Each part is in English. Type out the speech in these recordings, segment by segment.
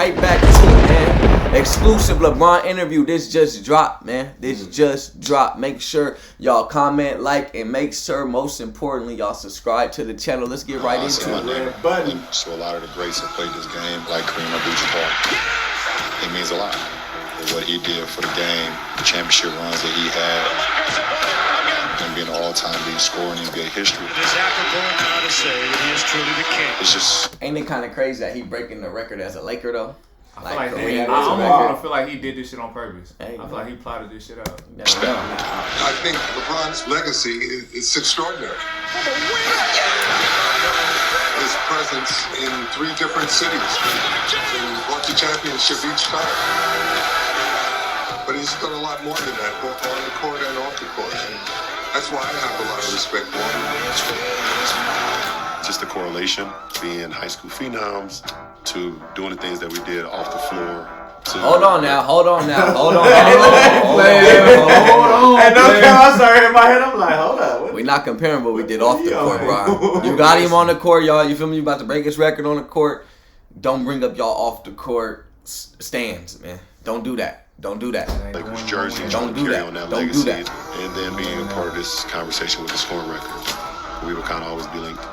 Right back to it, man. Exclusive LeBron interview. This just dropped, man. This just dropped. Make sure y'all comment, like, and make sure, most importantly, y'all subscribe to the channel. Let's get right into it. So a lot of the greats have played this game, like Kareem Abdul-Jabbar. It means a lot. What he did for the game, the championship runs that he had, and being an all-time leading scorer in NBA history. It is apropos now to say that he is truly the king. It's just... Ain't it kind of crazy that he breaking the record as a Laker, though? I almost feel like he did this shit on purpose. Hey, I feel like he plotted this shit out. I think LeBron's legacy is extraordinary. His presence in 3 different cities and won the championship each time. But he's done a lot more than that, both on the court and off the court. And that's why I have a lot of respect for him. Just the correlation, being high school phenoms to doing the things that we did off the floor. Hold on now. Hold on. And I started in my head. I'm like, hold up. We're not comparing what we did off the court, Brian. You got him on the court, y'all. You feel me? You about to break his record on the court. Don't bring up y'all off the court stands, man. Don't do that. Don't do that. Lakers jersey, Don't do carry that. on that Don't legacy, do that. and then being a part of this conversation with the scoring record. We will kind of always be linked.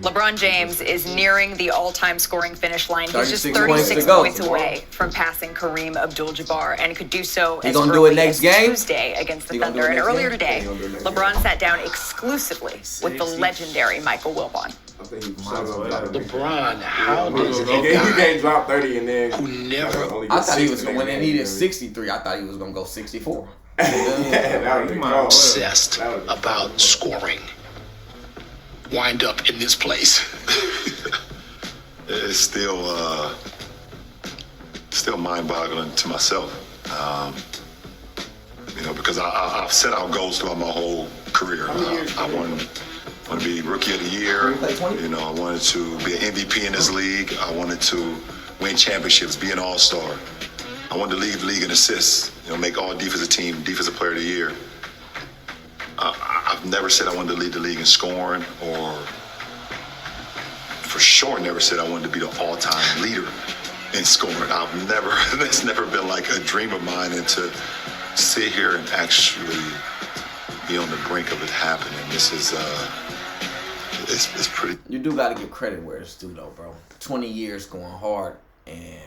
LeBron James is nearing the all-time scoring finish line. He's just 36 36 points away from passing Kareem Abdul-Jabbar and could do so as gonna do it early next as game? Tuesday against the He gonna do Thunder. it And next earlier game? today, He gonna do it next LeBron sat down exclusively with the legendary Michael Wilbon. LeBron, how does it You can't drop 30 and then... who never... I thought he was when they needed 63. I thought he was gonna go 64. obsessed about scoring wind up in this place? It's still mind-boggling to myself, because I've set out goals throughout my whole career. I want to be Rookie of the Year. I wanted to be an MVP in this league. I wanted to win championships, be an All-Star. I wanted to lead the league in assists. Make all defensive team Defensive Player of the Year. I've never said I wanted to lead the league in scoring, or for sure never said I wanted to be the all-time leader in scoring. That's never been like a dream of mine, and to sit here and actually be on the brink of it happening, this is it's pretty. You do gotta give credit where it's due, though, bro. 20 years going hard, and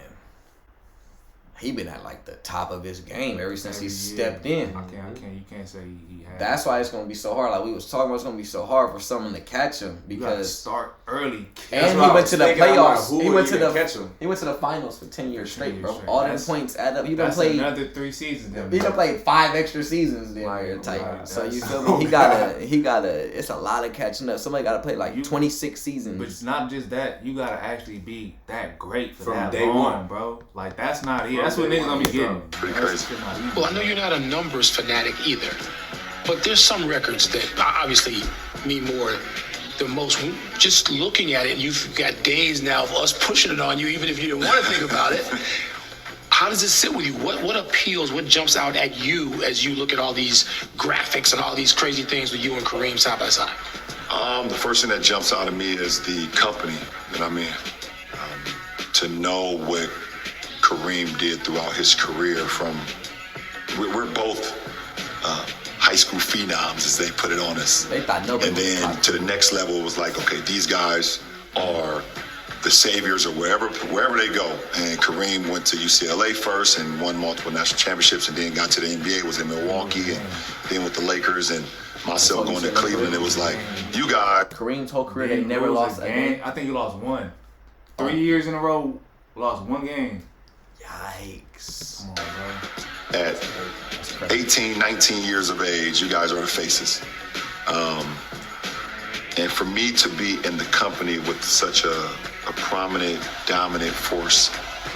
he been at like the top of his game ever since he stepped in. You can't say he had. That's why it's gonna be so hard. Like we was talking about, it's gonna be so hard for someone to catch him You gotta because start early. and he went to the playoffs. He went to the finals for 10 years straight, bro. straight. All them points add up. He done That's played another 3 seasons. He done played 5 extra seasons there type. So you feel me? He gotta. It's a lot of catching up. Somebody gotta play like 26 seasons. But it's not just that. You gotta actually be that great for From that day long, one, bro. Like that's not it. That's what niggas gonna be getting. Pretty crazy. Well, I know you're not a numbers fanatic either, but there's some records that obviously mean more than most. Just looking at it, you've got days now of us pushing it on you, even if you didn't want to think about it. How does it sit with you? What appeals, what jumps out at you as you look at all these graphics and all these crazy things with you and Kareem side by side? The first thing that jumps out at me is the company that I'm in. To know what Kareem did throughout his career, we're both high school phenoms, as they put it on us. They thought nobody and was then top. to the next level, it was like, okay, these guys are the saviors or wherever they go. And Kareem went to UCLA first and won multiple national championships, and then got to the NBA, was in Milwaukee, and then with the Lakers, and myself going to Cleveland. It was like, you guys. Kareem's whole career, they never lost a game. I think he lost one. 3 years in a row, lost one game. Yikes. Come on, bro. At 18, 19 years of age, you guys are the faces. And for me to be in the company with such a prominent, dominant force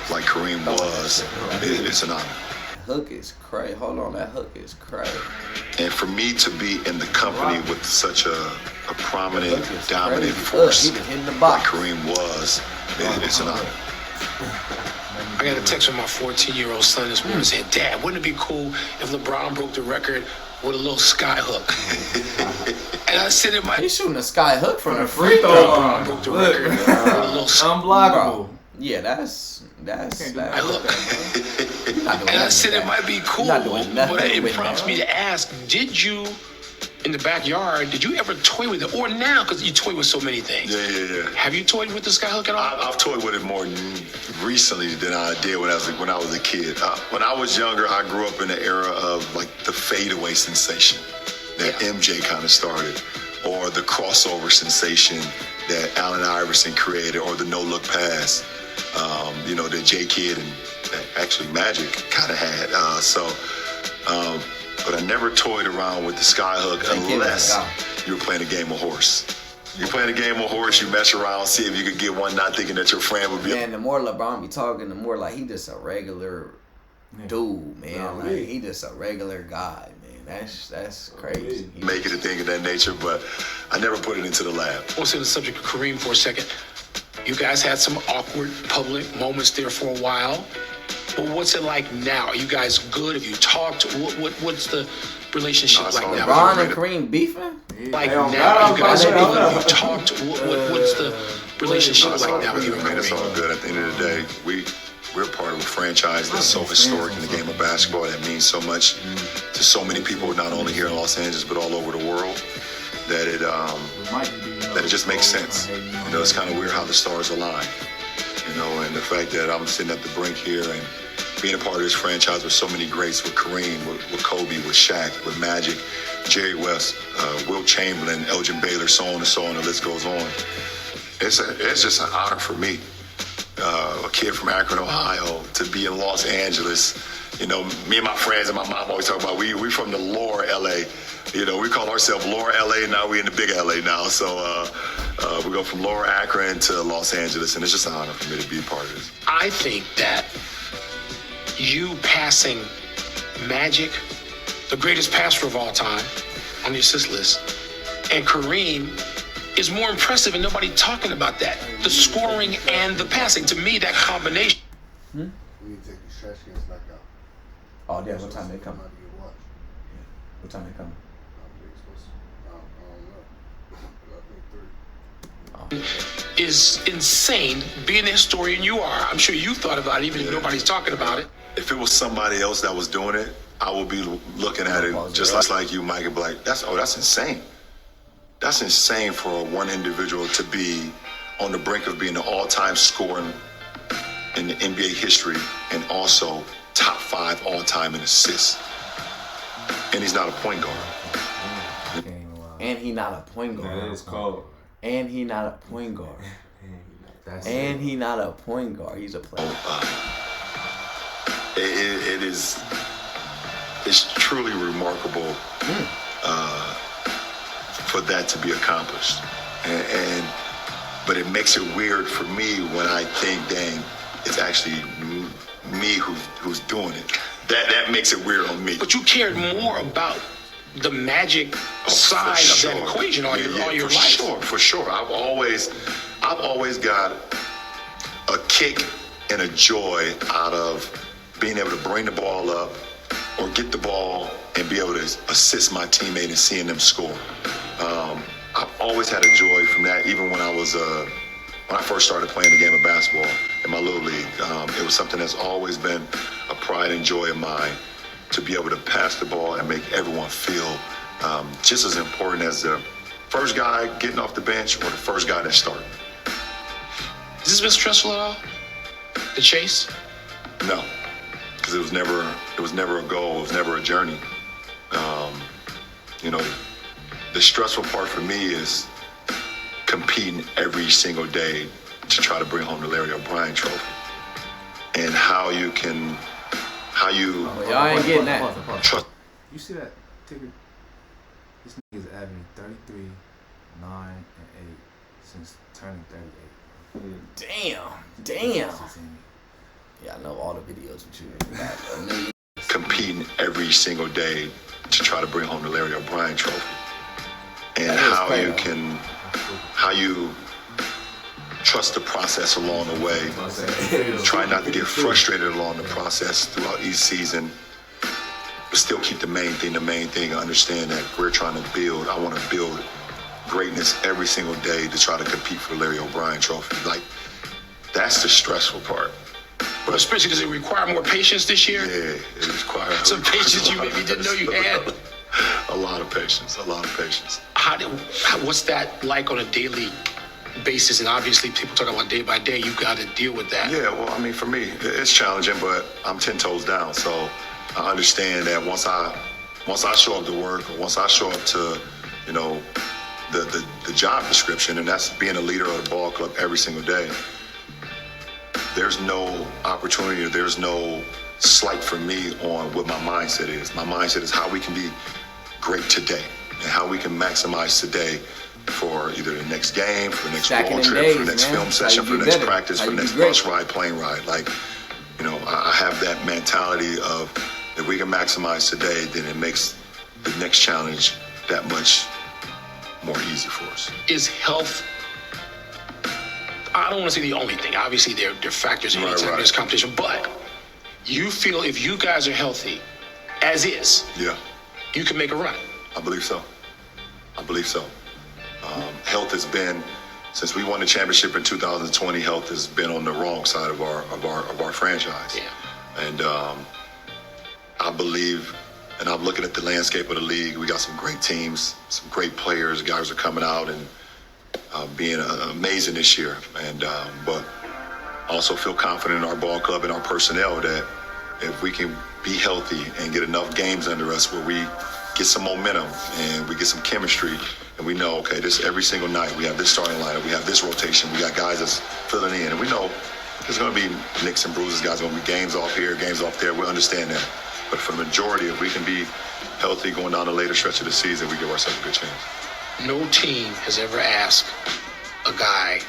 like Kareem was, it's an honor. Hook is crazy. Hold on, that hook is crazy. And for me to be in the company with such a prominent, dominant crazy. force He was hitting the like box. Kareem was, it's an honor. I got a text from my 14-year-old son this morning saying, "Dad, wouldn't it be cool if LeBron broke the record with a little sky hook. And I said it might He's shooting a sky hook from the free throw line. broke the Look, record. With a little unblockable. Yeah, that's. I look, You're not doing and I nothing said with it that. might be cool, You're not doing nothing but it with prompts that. me to ask: did you, in the backyard, did you ever toy with it, or now because you toy with so many things? Yeah. Have you toyed with the skyhook at all? I've toyed with it more recently than I did when I was a kid. When I was younger, I grew up in the era of like the fadeaway sensation that MJ kind of started, or the crossover sensation that Allen Iverson created, or the no-look pass, that J Kidd and actually Magic kind of had. But I never toyed around with the skyhook unless you were playing a game of horse. You're playing a game of horse, you mess around, see if you could get one, not thinking that your friend would be. Man, the more LeBron be talking, the more like he just a regular dude, man. Like he just a regular guy, man. That's crazy. Make it a thing of that nature, but I never put it into the lab. We'll say the subject of Kareem for a second. You guys had some awkward public moments there for a while. But what's it like now? Are you guys good? Have you talked? What's the relationship No, it's like all now? LeBron and Kareem beefing? Like Hey, now, you guys God, are good. God. Have you talked? What's the relationship No, it's like all now with you good, and man. It's all Kareem? good. At the end of the day, we're part of a franchise that's so historic in the game of basketball. That means so much to so many people, not only here in Los Angeles but all over the world. That it just makes sense. It's kind of weird how the stars align. And the fact that I'm sitting at the brink here and being a part of this franchise with so many greats, with Kareem, with Kobe, with Shaq, with Magic, Jerry West, Wilt Chamberlain, Elgin Baylor, so on and so on, the list goes on. It's just an honor for me, a kid from Akron, Ohio, to be in Los Angeles. Me and my friends and my mom always talk about we from the lower LA. We call ourselves lower LA, now we in the big LA now. So we go from lower Akron to Los Angeles, and it's just an honor for me to be a part of this. I think that you passing Magic, the greatest passer of all time, on the assist list, and Kareem is more impressive, and nobody talking about that. The scoring and the passing. To me, that combination. We need to take these trash cans back out. Oh yeah, what time they come? Somebody get watch. What time they come? I don't know. I think 3. Is insane. Being the historian you are, I'm sure you've thought about it, even if nobody's talking about it. If it was somebody else that was doing it, I would be looking at it just like you, Mike, and be like, that's insane. That's insane for one individual to be on the brink of being the all-time scorer in the NBA history and also top 5 all-time in assists. And he's not a point guard. And he not a point guard. That is cold. And he not a point guard. And he not a point guard. He's a player. It's truly remarkable for that to be accomplished. But it makes it weird for me when I think, dang, it's actually me who's doing it. That makes it weird on me. But you cared more about the Magic side of that equation all your life. For sure. I've always got a kick and a joy out of being able to bring the ball up or get the ball and be able to assist my teammate and seeing them score. I've always had a joy from that, even when I first started playing the game of basketball in my little league. It was something that's always been a pride and joy of mine, to be able to pass the ball and make everyone feel just as important as the first guy getting off the bench or the first guy that's starting. Has this been stressful at all? The chase? No, because it was never a goal. It was never a journey. The stressful part for me is competing every single day to try to bring home the Larry O'Brien trophy, and how you Y'all ain't getting that. trust. You see that ticker? This nigga's averaging 33, 9, and 8 since turning 38. Damn. Yeah, I know all the videos with you. Competing every single day to try to bring home the Larry O'Brien trophy, and how you trust the process along the way. Try not to get frustrated along the process throughout each season, but still keep the main thing, understand that we're trying to build. I want to build greatness every single day to try to compete for the Larry O'Brien trophy. Like, that's the stressful part. But especially, does it require more patience this year? Yeah, it requires some patience you maybe didn't know you had. A lot of patience. What's that like on a daily basis? And obviously, people talk about day by day. You've got to deal with that. Yeah, well, I mean, for me, it's challenging, but I'm 10 toes down. So I understand that once I show up to work, or once I show up to, you know, the job description, and that's being a leader of the ball club every single day, there's no opportunity, or there's no slight for me on what my mindset is. My mindset is how we can be great today and how we can maximize today for either the next game, for the next road trip, for the next film session, for the next practice, for the next bus ride, plane ride. Like, you know, I have that mentality of if we can maximize today, then it makes the next challenge that much more easy for us. Is health, I don't want to say the only thing. Obviously, there are factors in anytime there's competition, but you feel if you guys are healthy, as is, you can make a run. I believe so. Health has been, since we won the championship in 2020, health has been on the wrong side of our franchise. Yeah. And I believe, and I'm looking at the landscape of the league. We got some great teams, some great players. Guys are coming out and being amazing this year. And but also feel confident in our ball club and our personnel that if we can be healthy and get enough games under us where we get some momentum and we get some chemistry, and we know, okay, this every single night we have this starting lineup, we have this rotation, we got guys that's filling in, and we know there's going to be nicks and bruises, guys going to be games off here, games off there. We understand that, but for the majority, if we can be healthy going down the later stretch of the season, we give ourselves a good chance. No team has ever asked a guy,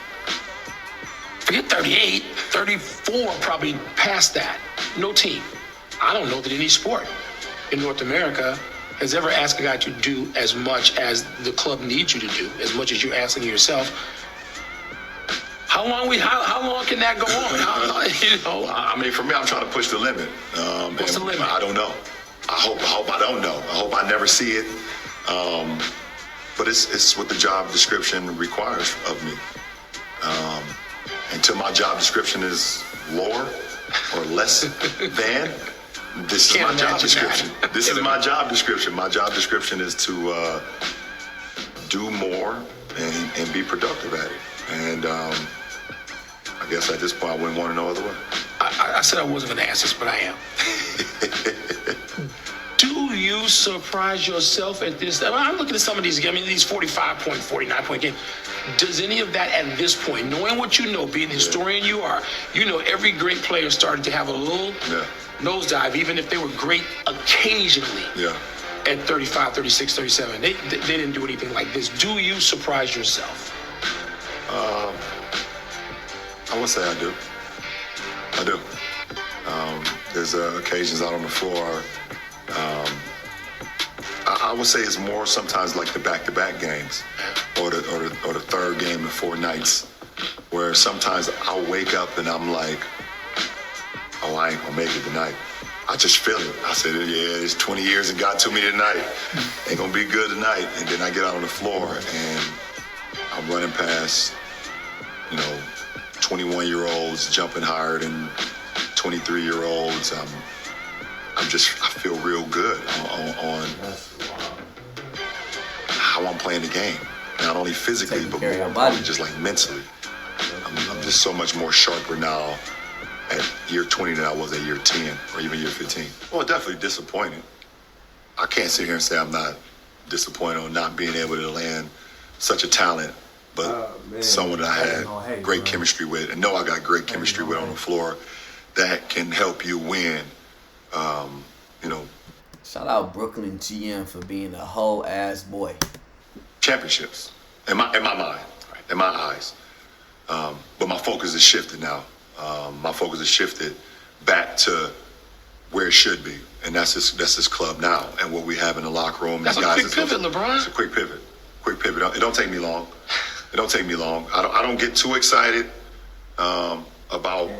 forget 38, 34, probably past that. No team. I don't know that any sport in North America has ever asked a guy to do as much as the club needs you to do, as much as you're asking yourself. How long can that go on? You know, I mean, for me, I'm trying to push the limit. What's the limit? I don't know. I hope I don't know. I hope I never see it. But it's what the job description requires of me. Until my job description is lower or less than, this is my job description. This is my job description. My job description is to do more and be productive at it. And I guess at this point, I wouldn't want to know other way. I said I wasn't going to ask this, but I am. Do you surprise yourself at this? I'm looking at some of these games, these 45-point, 49-point games. Does any of that at this point, knowing what you know, being the historian you are, you know every great player started to have a little nosedive, even if they were great occasionally at 35, 36, 37. They didn't do anything like this. Do you surprise yourself? I would say I do. There's occasions out on the floor. I would say it's more sometimes like the back-to-back games or the third game in 4 nights, where sometimes I'll wake up and I'm like, oh, I ain't gonna make it tonight. I just feel it. I said, yeah, it's 20 years and got to me tonight. Ain't gonna be good tonight. And then I get out on the floor and I'm running past, 21-year-olds jumping higher than 23-year-olds. I feel real good on how I'm playing the game. Not only physically, but more importantly, just like mentally. I'm just so much more sharper now at year 20 than I was at year 10 or even year 15. Well, definitely disappointed. I can't sit here and say I'm not disappointed on not being able to land such a talent, but someone that I had great chemistry with, and know I got great chemistry with on the floor that can help you win. Shout out Brooklyn GM for being a whole ass boy. Championships, in my mind, in my eyes. But my focus is shifted now. My focus is shifted back to where it should be, and that's this club now, and what we have in the locker room. That's a quick pivot, LeBron. It's a quick pivot. It don't take me long. I don't get too excited about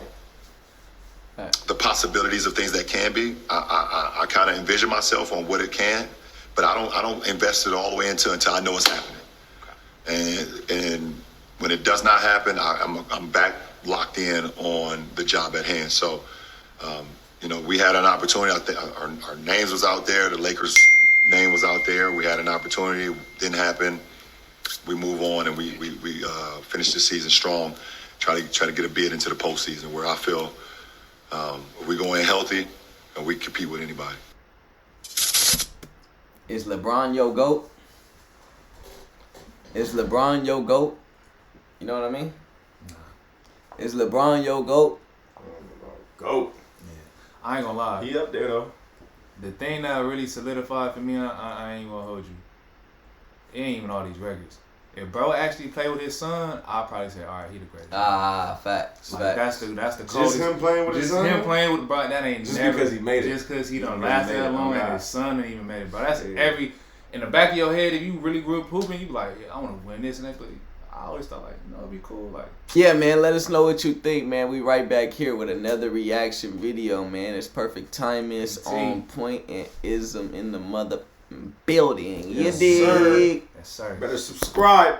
the possibilities of things that can be. I kind of envision myself on what it can, but I don't invest it all the way until I know it's happening. And when it does not happen, I'm back locked in on the job at hand. So, you know, we had an opportunity. I think our names was out there. The Lakers' name was out there. We had an opportunity. Didn't happen. We move on, and we finish the season strong. Try to get a bid into the postseason, where I feel we go in healthy and we compete with anybody. Is LeBron your GOAT? Is LeBron your GOAT? You know what I mean? Nah. Is LeBron your GOAT? GOAT. Yeah. I ain't gonna lie. He up there though. The thing that really solidified for me, I ain't gonna hold you. It ain't even all these records. If bro actually played with his son, I'll probably say, all right, he the greatest. Facts. Like, facts. That's the Just coldest. him playing with his son? Just him playing with bro. That ain't just never, because he made it. Just because he done Really lasted made that it. long, Oh, and God. his son didn't even made it. Bro, that's every in the back of your head. If you really grew up hooping, you be like, yeah, I want to win this and that. But I always thought like, you know, it'd be cool. Like, Yeah, man, let us know what you think, man. We right back here with another reaction video, man. It's perfect timing, it's on point, and ism in the mother building. Yes, you dig? sir. yes sir. Better subscribe.